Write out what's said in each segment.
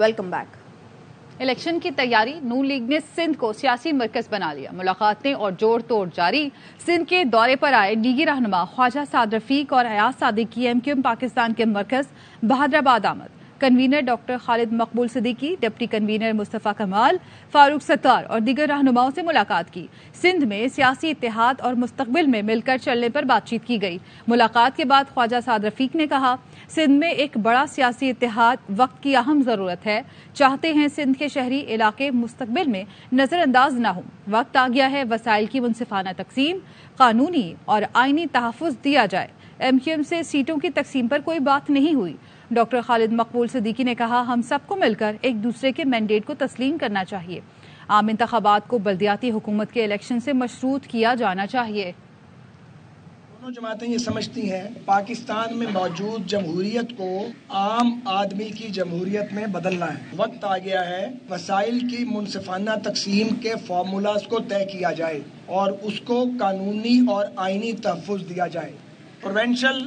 Welcome back. Election की तैयारी नून league ने सिंध को सियासी मरकज बना लिया। मुलाकातें और जोड़ तोड़ जारी। सिंध के दौरे पर आए लीगी रहनुमा ख्वाजा साद रफीक और अयाज सादिकी एमक्यूएम पाकिस्तान के मरकज बहादराबाद आमद। कन्वीनर डॉक्टर खालिद मकबूल सिद्दीकी, डिप्टी कन्वीनर मुस्तफ़ा कमाल, फारूक सत्तार और दीगर रहनुमाओं से मुलाकात की। सिंध में सियासी इत्तेहाद और मुस्तकबिल में मिलकर चलने पर बातचीत की गई। मुलाकात के बाद ख्वाजा साद रफीक ने कहा, सिंध में एक बड़ा सियासी इत्तेहाद वक्त की अहम जरूरत है। चाहते हैं सिंध के शहरी इलाके मुस्तकबिल में नजरअंदाज न हो। वक्त आ गया है वसाइल की मुनसिफाना तकसीम, कानूनी और आईनी तहफ़्फ़ुज़ दिया जाए। एमक्यूएम से सीटों की तकसीम पर कोई बात नहीं हुई। डॉक्टर खालिद मकबूल सिद्दीकी ने कहा, हम सबको मिलकर एक दूसरे के मैंडेट को तस्लीम करना चाहिए। आम इंतखाबात को बल्दियाती हुकूमत के इलेक्शन से मशरूत किया जाना चाहिए। दोनों जमातें ये समझती हैं पाकिस्तान में मौजूद जमहूरियत को आम आदमी की जमहूरियत में बदलना है। वक्त आ गया है वसाइल की मुनसिफाना तकसीम के फार्मूलाज को तय किया जाए और उसको कानूनी और आईनी तहफ़्फ़ुज़ दिया जाए। प्रोविंशियल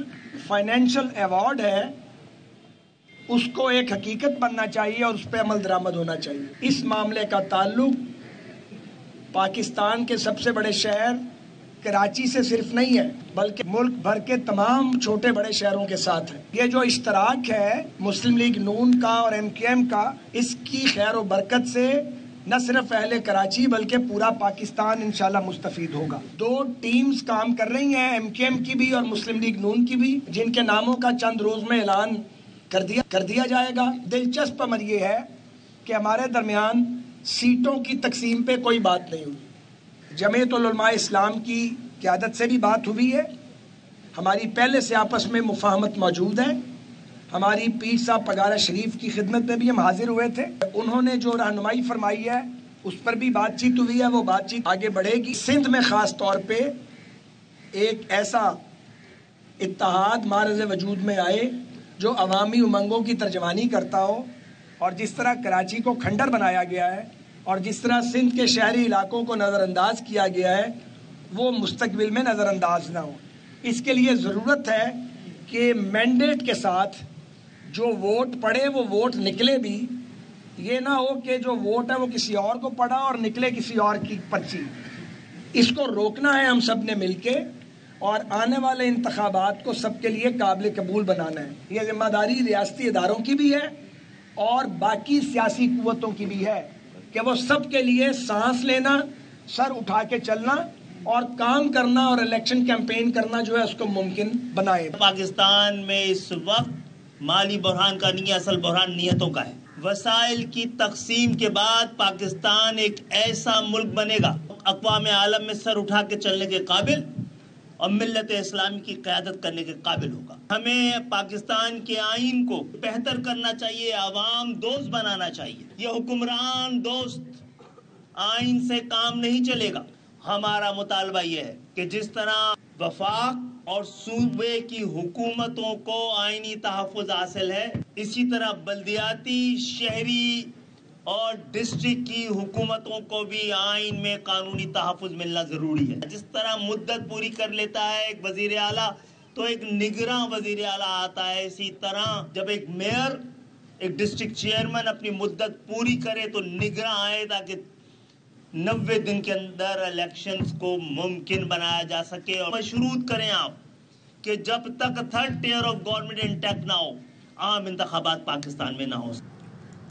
फाइनेंशियल अवार्ड है, उसको एक हकीकत बनना चाहिए और उस पर अमल दरामद होना चाहिए। इस मामले का ताल्लुक पाकिस्तान के सबसे बड़े शहर कराची से सिर्फ नहीं है, बल्कि मुल्क भर के तमाम छोटे बड़े शहरों के साथ है। ये जो इश्तराक है मुस्लिम लीग नून का और एमक्यूएम का, इसकी खैर और बरकत से न सिर्फ अहले कराची बल्कि पूरा पाकिस्तान इंशाल्लाह मुस्तफीद होगा। दो टीम्स काम कर रही हैं, एमक्यूएम की भी और मुस्लिम लीग नून की भी, जिनके नामों का चंद रोज में ऐलान कर दिया जाएगा। दिलचस्प अमर ये है कि हमारे दरमियान सीटों की तकसीम पे कोई बात नहीं हुई। जमीयतुल उलमा इस्लाम की क़यादत से भी बात हुई है। हमारी पहले से आपस में मुफाहमत मौजूद है। हमारी पीर साहब पगारा शरीफ की खिदमत में भी हम हाजिर हुए थे। उन्होंने जो रहनुमाई फरमाई है उस पर भी बातचीत हुई है, वो बातचीत आगे बढ़ेगी। सिंध में ख़ास तौर पे एक ऐसा इत्तेहाद मारज़ वजूद में आए जो अवामी उमंगों की तर्जमानी करता हो, और जिस तरह कराची को खंडर बनाया गया है और जिस तरह सिंध के शहरी इलाकों को नज़रअंदाज किया गया है, वो मुस्तकबिल में नज़रअंदाज ना हो। इसके लिए ज़रूरत है कि मैंडेट के साथ जो वोट पड़े वो वोट निकले भी। ये ना हो कि जो वोट है वो किसी और को पड़ा और निकले किसी और की पर्ची। इसको रोकना है हम सब ने मिलके, और आने वाले इंतखाबात को सबके लिए काबिल कबूल बनाना है। ये जिम्मेदारी रियासती इदारों की भी है और बाकी सियासी कुव्वतों की भी है कि वो सबके लिए सांस लेना, सर उठा के चलना और काम करना और इलेक्शन कैंपेन करना जो है उसको मुमकिन बनाए। पाकिस्तान में इस वक्त माली बहरान का नहीं, असल बहरान नियतों का है। वसाइल की तकसीम के बाद पाकिस्तान एक ऐसा मुल्क बनेगा अक़वाम आलम में सर उठा के चलने के काबिल और मिल्लत इस्लामी की क़यादत करने के काबिल होगा। हमें पाकिस्तान के आइन को बेहतर करना चाहिए, आवाम दोस्त बनाना चाहिए। ये हुक्मरान दोस्त आइन से काम नहीं चलेगा। हमारा मुतालबा ये है कि जिस तरह वफाक और सूबे की हुकूमतों को आइनी तहफ़्फ़ुज़ हासिल है, इसी तरह बल्दियाती, शहरी और डिस्ट्रिक्ट की हुकूमतों को भी आइन में कानूनी तहफ़्फ़ुज़ मिलना ज़रूरी है। जिस तरह मुद्दत पूरी कर लेता है एक वज़ीर आला तो एक निगरां वज़ीर आला आता है, इसी तरह जब एक मेयर, एक डिस्ट्रिक्ट चेयरमैन अपनी मुद्दत पूरी करे तो निगरां आए, ताकि 90 दिन के अंदर इलेक्शंस को मुमकिन बनाया जा सके। और मशरूत करें आप कि जब तक third tier of government intact ना हो, आम इंतखाबात पाकिस्तान में ना हो।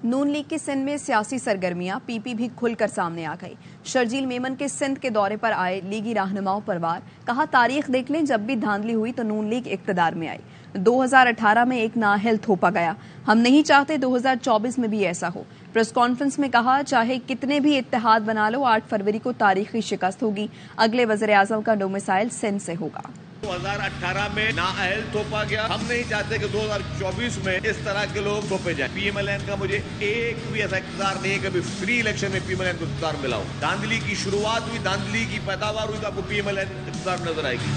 नून लीग की सिंध में सियासी सरगर्मियां पीपी भी खुलकर सामने आ गई। शर्जील मेमन के सिंध के दौरे पर आए लीगी रहनुमाओं पर वार। कहा, तारीख देख लें, जब भी धांधली हुई तो नून लीग इक्तदार में आई। 2018 में एक नाअहल थोपा गया। हम नहीं चाहते 2024 में भी ऐसा हो। प्रेस कॉन्फ्रेंस में कहा, चाहे कितने भी इत्तेहाद बना लो, 8 फरवरी को तारीखी शिकस्त होगी। अगले वज़ीर आज़म का डोमिसाइल सिंध से होगा। 2018 में नाअहल थोपा गया। हम नहीं चाहते कि 2024 में इस तरह के लोग थोपे जाए। पीएमएलएन का मुझे एक भी ऐसा इक़्तिदार नहीं है कभी फ्री इलेक्शन में पीएमएलएन को इक़्तिदार मिला हो। धांधली की शुरुआत हुई, धांधली की पैदावार हुई तो आपको पीएमएलएन इक़्तिदार नजर आएगी।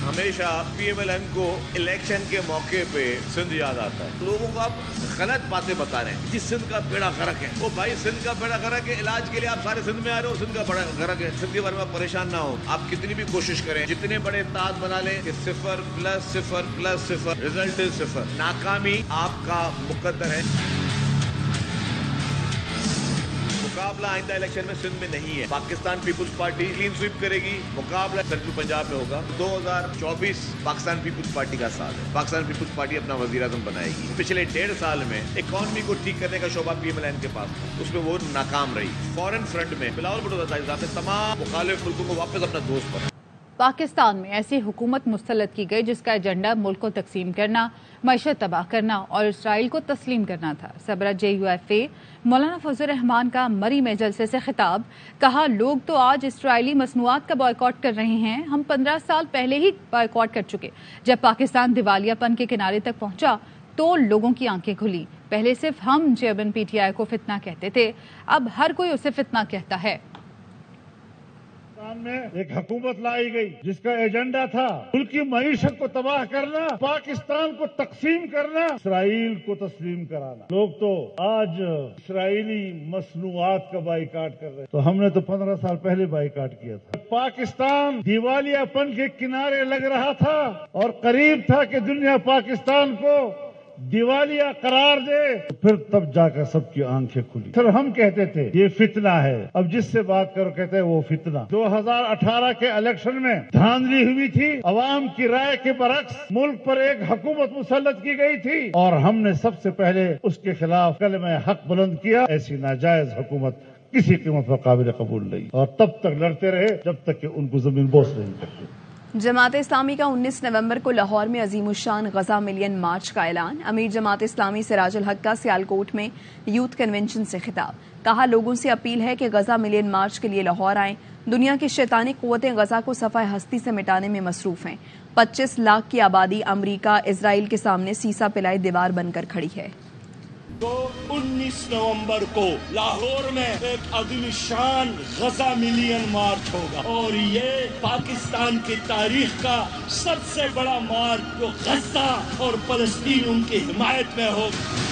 ہمیشہ PMLN کو الیکشن کے موقع پہ سندھ یاد آتا ہے. لوگوں کو آپ غلط باتیں بتا رہے ہیں. جس سندھ کا بیڑا غرق ہے, وہ بھائی سندھ کا بیڑا غرق ہے, علاج کے لیے آپ سارے سندھ میں آ رہے ہو, سندھ کا بیڑا غرق ہے. سندھ کے بارے میں آپ پریشان نہ ہو. آپ کتنی بھی کوشش کریں, جتنے بڑے اتحاد بنا لیں کہ 0+0+0 رزلٹ 0. ناکامی آپ کا مقدر ہے. مقابلہ آئندہ الیکشن میں سندھ میں نہیں ہے. پاکستان پیپلز پارٹی کلین سویپ کرے گی. مقابلہ سینٹرل پنجاب میں ہوگا. 2024 پاکستان پیپلز پارٹی کا سال ہے. پاکستان پیپلز پارٹی اپنا وزیر اعظم بنائے گی. پچھلے 1.5 سال میں اکانومی کو ٹھیک کرنے کا شعبہ PMLN کے پاس تھا, اس میں وہ ناکام رہی. فورن فرنٹ میں بلاول بھٹو صاحب نے تمام مخالف ملکوں کو واپس اپنا دوست بنا. پاکستان میں ایسی حکومت مسلط کی گئی جس کا ایجنڈا ملک کو تقسیم کرنا, معیشت تباہ کرنا اور اسرائیل کو تسلیم کرنا تھا. سربراہ JUFA مولانا فضل الرحمان کا مری میں جلسے سے خطاب. کہا, لوگ تو آج اسرائیلی مصنوعات کا بائیکاٹ کر رہے ہیں, ہم 15 سال پہلے ہی بائیکاٹ کر چکے. جب پاکستان دیوالیہ پن کے کنارے تک پہنچا تو لوگوں کی آنکھیں کھلی. پہلے صرف ہم چیئرمین PTI کو فتنہ کہتے تھے, اب ہر کوئی اسے فتنہ کہتا ہے. میں ایک حکومت لائی گئی جس کا ایجنڈا تھا ملک کی معیشت کو تباہ کرنا, پاکستان کو تقسیم کرنا, اسرائیل کو تسلیم کرانا. لوگ تو آج اسرائیلی مصنوعات کا بائیکاٹ کر رہے ہیں, تو ہم نے تو 15 سال پہلے بائیکاٹ کیا تھا. پاکستان دیوالیہ پن کے کنارے لگ رہا تھا اور قریب تھا کہ دنیا پاکستان کو دیوالیہ قرار دے, پھر تب جا کر سب کی آنکھیں کھلی. پھر ہم کہتے تھے یہ فتنہ ہے, اب جس سے بات کرو کہتے ہیں وہ فتنہ. 2018 کے الیکشن میں دھاندلی ہوئی تھی, عوام کی رائے کے برعکس ملک پر ایک حکومت مسلط کی گئی تھی اور ہم نے سب سے پہلے اس کے خلاف کلمہ حق بلند کیا. ایسی ناجائز حکومت کسی قیمت پر قابل قبول نہیں, اور تب تک لڑتے رہے جب تک کہ ان کو زمین بوس نہیں کرتے. جماعت اسلامی کا 19 نومبر کو لاہور میں عظیم الشان غزہ ملین مارچ کا اعلان. امیر جماعت اسلامی سراج الحق کا سیالکوٹ میں یوتھ کنونشن سے خطاب. کہا, لوگوں سے اپیل ہے کہ غزہ ملین مارچ کے لیے لاہور آئیں. دنیا کی شیطانی قوتیں غزہ کو صفحہ ہستی سے مٹانے میں مصروف ہیں. 25 لاکھ کی آبادی امریکہ اسرائیل کے سامنے سیسا پلائی دیوار بن کر کھڑی ہے. تو 19 نومبر کو لاہور میں ایک عظیم شان غزہ ملین مارچ ہوگا, اور یہ پاکستان کی تاریخ کا سب سے بڑا مارچ جو غزہ اور فلسطین ان کی حمایت میں ہوگا.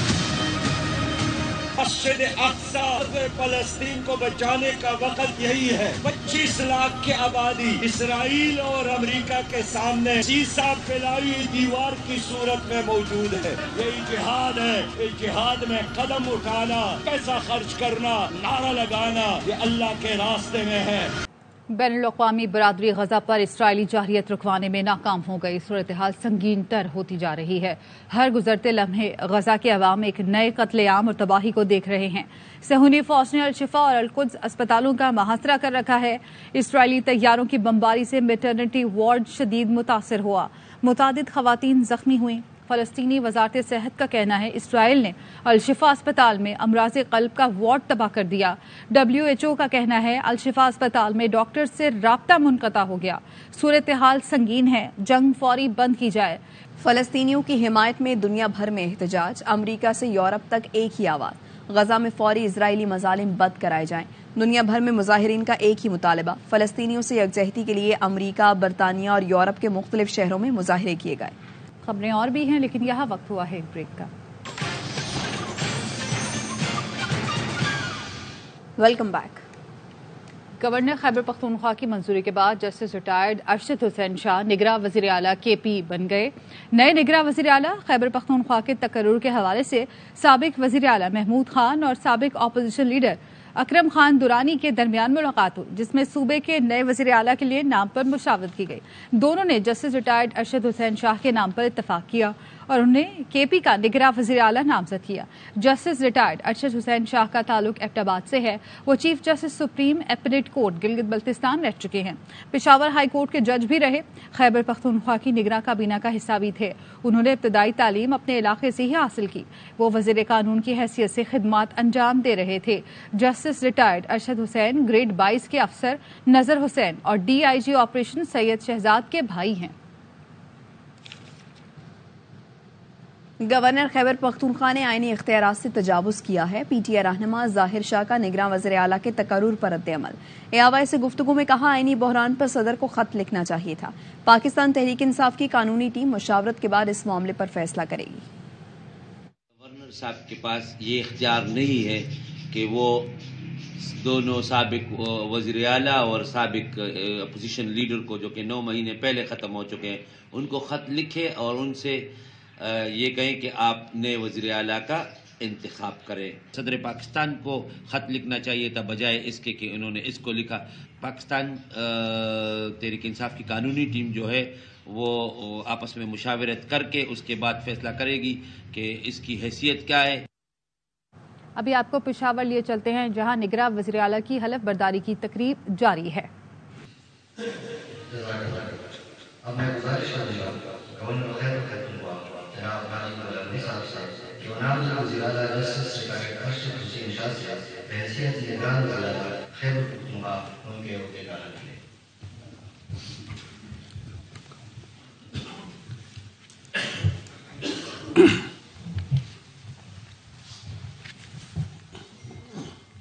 مسجد اقصی فلسطین کو بچانے کا وقت یہی ہے. 25 لاکھ کی آبادی اسرائیل اور امریکہ کے سامنے سیسا پھیلائی دیوار کی صورت میں موجود ہے. یہی جہاد ہے. اس جہاد میں قدم اٹھانا, پیسہ خرچ کرنا, نعرہ لگانا, یہ اللہ کے راستے میں ہے. بین الاقوامی برادری غزہ پر اسرائیلی جارحیت رکوانے میں ناکام ہو گئی. صورتحال سنگین تر ہوتی جا رہی ہے. ہر گزرتے لمحے غزہ کے عوام ایک نئے قتل عام اور تباہی کو دیکھ رہے ہیں. صہیونی فوج نے الشفا اور القدس اسپتالوں کا محاصرہ کر رکھا ہے. اسرائیلی طیاروں کی بمباری سے میٹرنٹی وارڈ شدید متاثر ہوا. متعدد خواتین زخمی ہوئیں. فلسطینی وزارت صحت کا کہنا ہے اسرائیل نے الشفا اسپتال میں امراض قلب کا وارڈ تباہ کر دیا. WHO کا کہنا ہے الشفا اسپتال میں ڈاکٹر سے رابطہ منقطع ہو گیا. صورتحال سنگین ہے, جنگ فوری بند کی جائے. فلسطینیوں کی حمایت میں دنیا بھر میں احتجاج. امریکہ سے یورپ تک ایک ہی آواز, غزہ میں فوری اسرائیلی مظالم بند کرائے جائیں. دنیا بھر میں مظاہرین کا ایک ہی مطالبہ, فلسطینیوں سے یکجہتی کے لیے امریکہ, برطانیہ اور یورپ کے مختلف شہروں میں مظاہرے کیے گئے. خبریں اور بھی ہیں لیکن یہاں وقت ہوا ہے ایک بریک کا. Welcome back. Governor Khyber Pakhtunkhwa کی منظوری کے بعد جسٹس ریٹائرڈ ارشد حسین شاہ نگراں وزیر اعلیٰ KP بن گئے. نئے نگراں وزیر اعلیٰ خیبر پختونخوا کے تقرر کے حوالے سے سابق وزیر اعلیٰ محمود خان اور سابق اپوزیشن لیڈر اکرم خان درانی کے درمیان ملاقات ہوئی, جس میں صوبے کے نئے وزیر اعلیٰ کے لیے نام پر مشاورت کی گئی. دونوں نے جسٹس ریٹائرڈ ارشد حسین شاہ کے نام پر اتفاق کیا اور انہیں KP کا نگراں وزیر اعلیٰ نامزد کیا. جسٹس ریٹائرڈ ارشد حسین شاہ کا تعلق ایبٹ آباد سے ہے. وہ chief justice supreme appellate court Gilgit Baltistan رہ چکے ہیں. پشاور ہائی کورٹ کے جج بھی رہے. خیبر پختونخوا کی نگراں کابینہ کا حصہ بھی تھے. انہوں نے ابتدائی تعلیم اپنے علاقے سے ہی حاصل کی. وہ وزیر قانون کی حیثیت سے خدمات انجام دے رہے تھے. جسٹس ریٹائرڈ ارشد حسین گریڈ 22 کے افسر نظر حسین اور DIG آپریشن سید شہزاد کے بھائی ہیں. گورنر خیبر پختونخوا نے آئینی اختیارات سے تجاوز کیا ہے. پی ٹی آئی رہنما ظاہر شاہ کا نگراں وزیر اعلیٰ کے تقرر پر رد عمل. ایاوائے سے گفتگو میں کہا آئینی بحران پر صدر کو خط لکھنا چاہیے تھا. پاکستان تحریک انصاف کی قانونی ٹیم مشاورت کے بعد اس معاملے پر فیصلہ کرے گی. گورنر صاحب کے پاس یہ اختیار نہیں ہے کہ وہ دونوں سابق وزیر اعلیٰ اور سابق اپوزیشن لیڈر کو جو کہ 9 مہینے پہلے ختم ہو چکے ہیں ان کو خط لکھے اور ان سے یہ کہیں کہ آپ نئے وزیر اعلیٰ کا انتخاب کریں. صدر پاکستان کو خط لکھنا چاہیے تھا بجائے اس کے کہ انہوں نے اس کو لکھا. پاکستان تحریک انصاف کی قانونی ٹیم جو ہے وہ آپس میں مشاورت کر کے اس کے بعد فیصلہ کرے گی کہ اس کی حیثیت کیا ہے. ابھی آپ کو پشاور لیے چلتے ہیں جہاں نگراں وزیر اعلیٰ کی حلف برداری کی تقریب جاری ہے.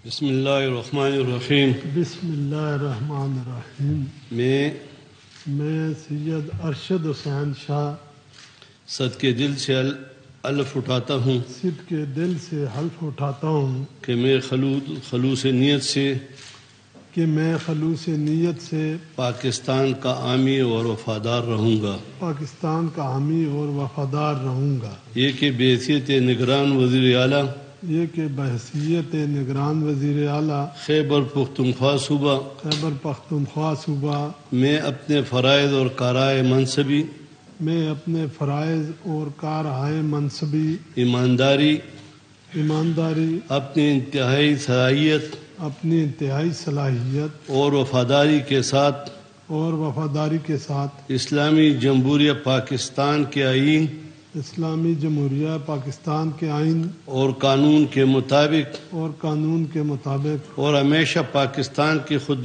بسم اللہ الرحمن الرحیم. بسم اللہ الرحمن الرحیم. میں سید ارشد حسین شاہ صدقے دل سے حلف اٹھاتا ہوں صدقے دل سے حلف اٹھاتا ہوں کہ میں خلوص نیت سے پاکستان کا حامی اور وفادار رہوں گا. پاکستان کا حامی اور وفادار رہوں گا. یہ کہ بحیثیت نگران وزیر اعلیٰ خیبر پختونخوا صوبہ میں اپنے فرائض اور کارہائے منصبی ایمانداری اپنی انتہائی صلاحیت اور وفاداری کے ساتھ اسلامی جمہوریہ پاکستان کے آئین اور قانون کے مطابق اور ہمیشہ پاکستان کی خود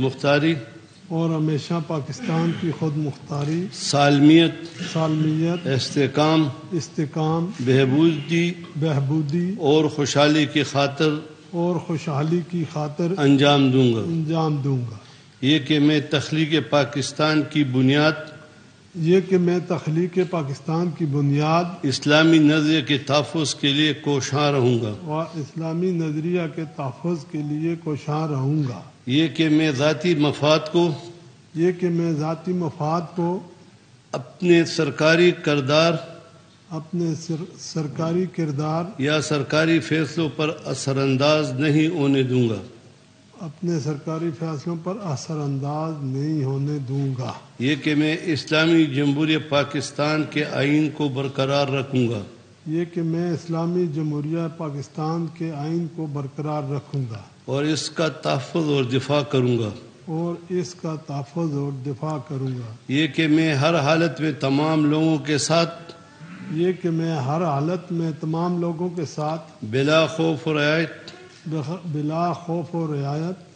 مختاری سالمیت استحکام بہبودی اور خوشحالی کی خاطر انجام دوں گا. یہ کہ میں تخلیق پاکستان کی بنیاد اسلامی نظریے کے تحفظ کے لیے کوشاں رہوں گا. یہ کہ میں ذاتی مفاد کو اپنے سرکاری کردار یا سرکاری فیصلوں پر اثر انداز نہیں ہونے دوں گا. یہ کہ میں اسلامی جمہوریہ پاکستان کے آئین کو برقرار رکھوں گا. اور اس کا تحفظ اور دفاع کروں گا. یہ کہ میں ہر حالت میں تمام لوگوں کے ساتھ بلا خوف و رعایت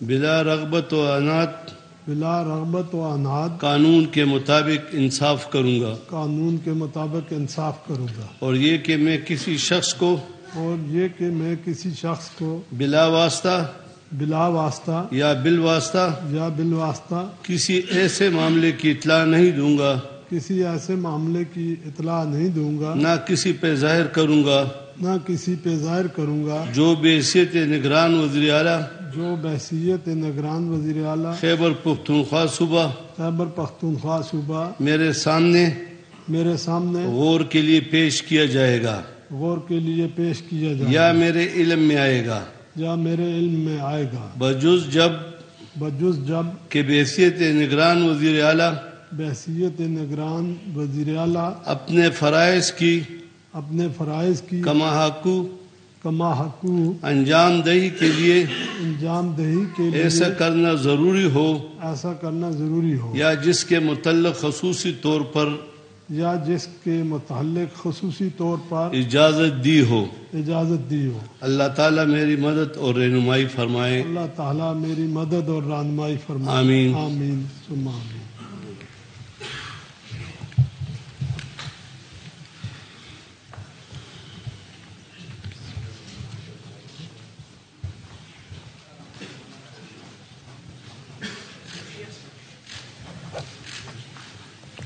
بلا رغبت و عناد قانون کے مطابق انصاف کروں گا. اور یہ کہ میں کسی شخص کو بلا واسطہ یا بالواسطہ کسی ایسے معاملے کی اطلاع نہیں دوں گا نہ کسی پہ ظاہر کروں گا جو بحیثیت نگران وزیر اعلیٰ خیبر پختونخوا صوبہ میرے سامنے غور کے لیے پیش کیا جائے گا یا میرے علم میں آئے گا بجز جب کہ بحیثیت نگران وزیر اعلیٰ اپنے فرائض کی کما حقو انجام دہی کے لیے ایسا کرنا ضروری ہو یا جس کے متعلق خصوصی طور پر اجازت دی ہو. اللہ تعالیٰ میری مدد اور رہنمائی فرمائے. آمین. ثم آمین.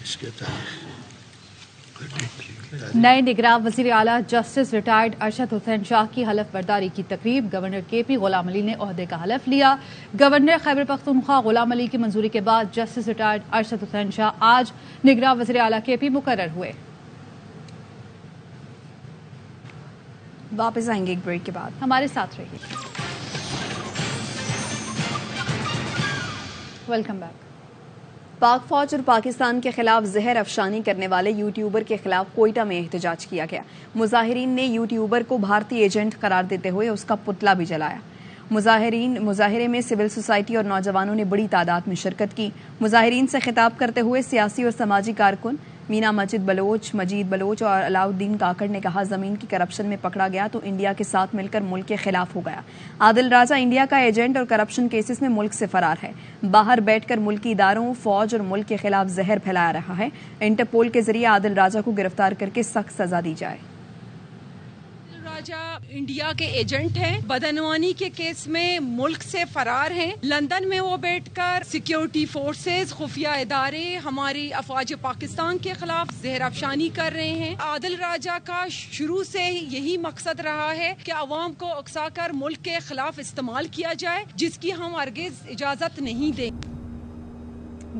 इसके तहत नए निगरान वज़ीर आला जस्टिस रिटायर्ड अरशद हुसैन शाह की हलफ बर्दारी की तकरीब गवर्नर KP गुलाम अली ने ओहदे का हलफ लिया। गवर्नर खैबर पख्तूनख्वा गुलाम अली की मंजूरी के बाद जस्टिस रिटायर्ड अरशद हुसैन शाह आज निगरान वज़ीर आला KP मुकर्रर हुए। वापस आएंगे एक ब्रेक के बाद, हमारे साथ रहिए। Welcome back. पाक फौज और पाकिस्तान के खिलाफ जहर अफशानी करने वाले यूट्यूबर के खिलाफ कोयटा में एहतजाज किया गया। मुजाहिरीन ने यूट्यूबर को भारतीय एजेंट करार देते हुए उसका पुतला भी जलाया। मुजाहिरे में सिविल सोसाइटी और नौजवानों ने बड़ी तादाद में शिरकत की। मुजाहिरीन से खिताब करते हुए सियासी और समाजी कारकुन मीना मजीद बलोच और अलाउद्दीन काकड़ ने कहा, जमीन की करप्शन में पकड़ा गया तो इंडिया के साथ मिलकर मुल्क के खिलाफ हो गया। आदिल राजा इंडिया का एजेंट और करप्शन केसेस में मुल्क से फरार है। बाहर बैठकर मुल्की इदारों, फौज और मुल्क के खिलाफ जहर फैला रहा है। इंटरपोल के जरिए आदिल राजा को गिरफ्तार करके सख्त सजा दी जाए। राजा इंडिया के एजेंट हैं, बदनवानी के केस में मुल्क से फरार हैं। लंदन में वो बैठकर सिक्योरिटी फोर्सेस, खुफिया इदारे हमारी अफवाज पाकिस्तान के खिलाफ जहर अफशानी कर रहे हैं। आदिल राजा का शुरू से यही मकसद रहा है कि अवाम को उकसाकर मुल्क के खिलाफ इस्तेमाल किया जाए, जिसकी हम हरगिज इजाजत नहीं देंगे।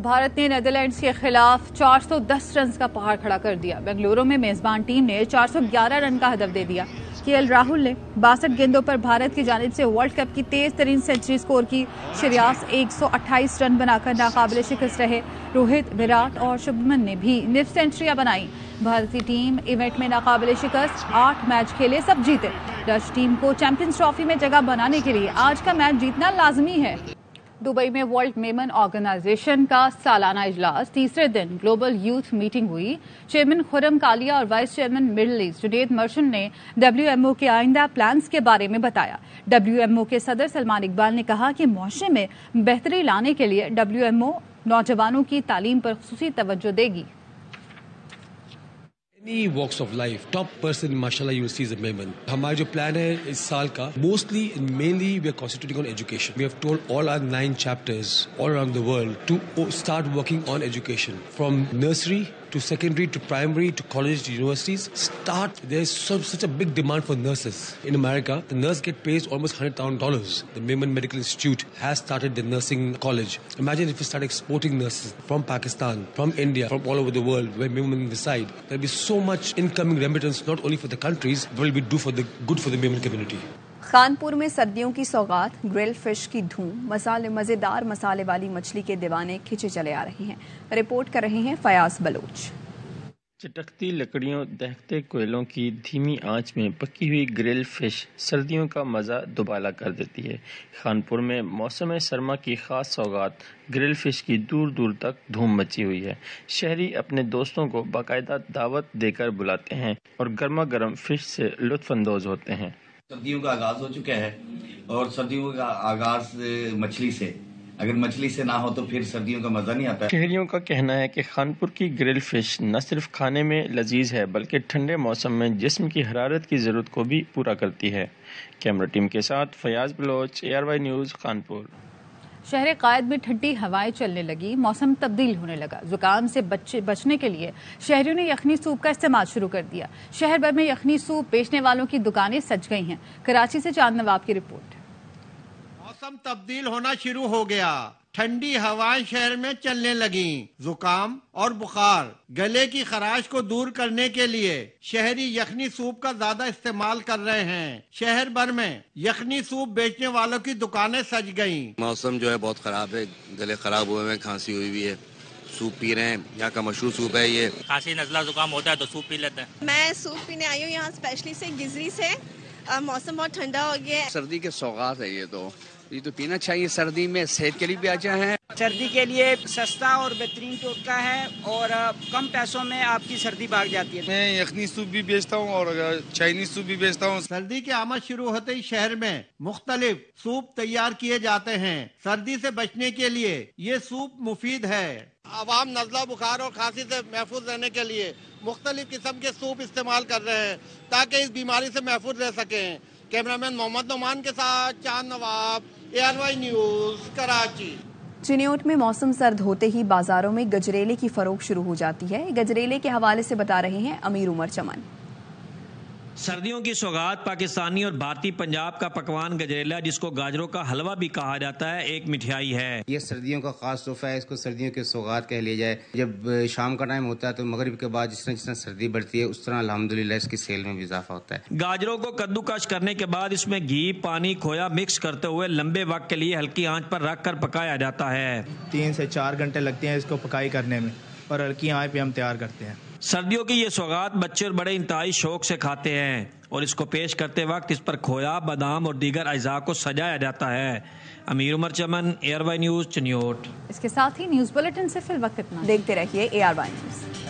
भारत ने नीदरलैंड्स के खिलाफ 410 रन का पहाड़ खड़ा कर दिया। बेंगलुरु में मेजबान टीम ने 411 रन का हदफ दे दिया। KL राहुल ने 62 गेंदों पर भारत की जानिब से वर्ल्ड कप की तेज तरीन सेंचुरी स्कोर की। श्रेयास 128 रन बनाकर नाकाबिले शिकस्त रहे। रोहित, विराट और शुभमन ने भी निफ सेंचुरियां बनाई। भारतीय टीम इवेंट में नाकाबिले शिकस्त 8 मैच खेले, सब जीते। डच टीम को चैंपियंस ट्रॉफी में जगह बनाने के लिए आज का मैच जीतना लाजमी है। दुबई में वर्ल्ड मेमन ऑर्गेनाइजेशन का सालाना इजलास तीसरे दिन ग्लोबल यूथ मीटिंग हुई। चेयरमैन खुर्रम कालिया और vice chairman middle east Junaid merchant ने WMO के आइंदा प्लान्स के बारे में बताया। WMO के सदर सलमान इकबाल ने कहा कि मुआशरे में बेहतरी लाने के लिए WMO नौजवानों की तालीम पर खुसूसी तवज्जो देगी। Any walks of life, top person mashallah you will see is a Memon. हमारा जो प्लान है इस साल का mostly and mainly we are concentrating on education. We have told all our 9 chapters all around the world to start working on education from nursery to secondary to primary to college to universities. There's such a big demand for nurses in America. The nurse get paid almost $100,000. The Memon Medical Institute has started the nursing college. Imagine if we start exporting nurses from Pakistan, from India, from all over the world where Memon reside. There'll be so much incoming remittance not only for the countries but will be good for the Memon community. Khanpur में सर्दियों की सौगात grill fish की धूम, मज़ेदार मसाले वाली मछली के दीवाने खिंचे चले आ रहे हैं। रिपोर्ट कर रहे हैं फयाज बलोच। चटकती लकड़ियों, दहकते कोयलों की धीमी आंच में पकी हुई ग्रिल फिश सर्दियों का मज़ा दुबाला कर देती है। खानपुर में मौसम सरमा की ख़ास सौगात ग्रिल फिश की दूर दूर तक धूम मची हुई है। शहरी अपने दोस्तों को बाकायदा दावत देकर बुलाते हैं और गर्मा गर्म फिश से लुत्फ़ अंदोज़ होते हैं। सर्दियों का आगाज हो चुका है और सर्दियों का आगाज मछली से, अगर मछली से ना हो तो फिर सर्दियों का मजा नहीं आता। शहरियों का कहना है कि खानपुर की ग्रिल फिश न सिर्फ खाने में लजीज है बल्कि ठंडे मौसम में जिस्म की हरारत की जरूरत को भी पूरा करती है। कैमरा टीम के साथ फयाज बलोच, ARY न्यूज़, खानपुर। शहर कायद में ठंडी हवाएं चलने लगी, मौसम तब्दील होने लगा। जुकाम से बचने के लिए शहरियों ने यखनी सूप का इस्तेमाल शुरू कर दिया। शहर भर में यखनी सूप बेचने वालों की दुकानें सज गई हैं। कराची से चांद नवाब की रिपोर्ट। मौसम तब्दील होना शुरू हो गया, ठंडी हवाएं शहर में चलने लगी। जुकाम और बुखार, गले की खराश को दूर करने के लिए शहरी यखनी सूप का ज्यादा इस्तेमाल कर रहे हैं। शहर भर में यखनी सूप बेचने वालों की दुकानें सज गईं। मौसम जो है बहुत खराब है, गले खराब हुए हैं, खांसी हुई भी है, सूप पी रहे हैं। यहाँ का मशहूर सूप है ये। खांसी नजला जुकाम होता है तो सूप पी लेते हैं। मैं सूप पीने आई हूँ यहाँ स्पेशली से गिजरी से। मौसम बहुत ठंडा हो गया है। सर्दी के सौगात है ये तो पीना चाहिए सर्दी में, सेहत के लिए भी अच्छा है। सर्दी के लिए सस्ता और बेहतरीन टोटका है और कम पैसों में आपकी सर्दी भाग जाती है। मैं यखनी सूप भी बेचता हूँ और चाइनीज सूप भी बेचता हूँ। सर्दी की आमद शुरू होते ही शहर में मुख्तलिफ सूप तैयार किए जाते हैं। सर्दी से बचने के लिए ये सूप मुफीद है। आवाम नज़ला बुखार और खांसी से महफूज रहने के लिए मुख्तलिफ किस्म के सूप इस्तेमाल कर रहे हैं ताकि इस बीमारी से महफूज रह सकें। कैमरामैन मोहम्मद नोमान के साथ चांद नवाब, ARY न्यूज़, कराची। चिन्योट में मौसम सर्द होते ही बाजारों में गजरेले की फरोख्त शुरू हो जाती है। गजरेले के हवाले से बता रहे हैं अमीर उमर चमन। सर्दियों की सौगात पाकिस्तानी और भारतीय पंजाब का पकवान गजरेला, जिसको गाजरों का हलवा भी कहा जाता है, एक मिठाई है। ये सर्दियों का खास तोहफा है, इसको सर्दियों की सौगात कह लिया जाए। जब शाम का टाइम होता है तो मगरिब के बाद जिस तरह सर्दी बढ़ती है उस तरह अल्हम्दुलिल्लाह इसकी सेल में भी इजाफा होता है। गाजरों को कद्दूकश करने के बाद इसमें घी, पानी, खोया मिक्स करते हुए लंबे वक्त के लिए हल्की आंच पर रख कर पकाया जाता है। 3 से 4 घंटे लगते हैं इसको पकाई करने में और हल्की आंच पे हम तैयार करते हैं। सर्दियों की ये सौगात बच्चे और बड़े इंतहाई शौक से खाते हैं और इसको पेश करते वक्त इस पर खोया, बादाम और दीगर अज्जा को सजाया जाता है। अमीर उमर चमन, ARY न्यूज़, चिन्योट। इसके साथ ही न्यूज़ बुलेटिन से फिर वक्त इतना। देखते रहिए ARY न्यूज़।